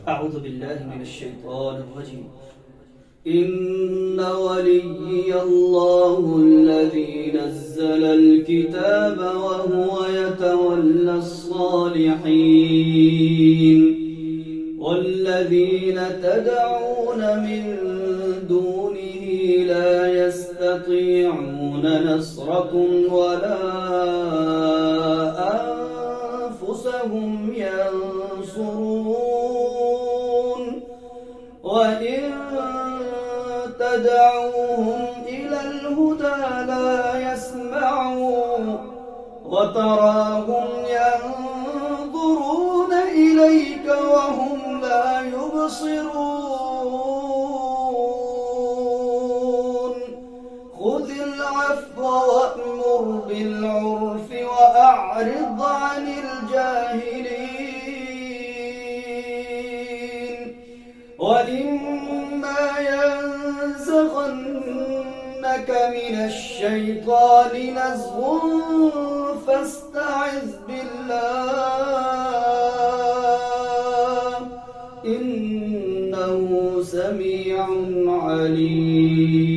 أعوذ بالله من الشيطان الرجيم. إن وليي الله الذي نزل الكتاب وهو يتولى الصالحين والذين تدعون من دونه لا يستطيعون نصركم ولا أنفسهم ينصرون وإن تدعوهم إلى الهدى لا يسمعون وتراهم ينظرون إليك وهم لا يبصرون خذ العفو وأمر بالعرف وأعرض عن الجاهلين وإما ينزغنك من الشيطان نزغ فاستعذ بالله إنه سميع عليم.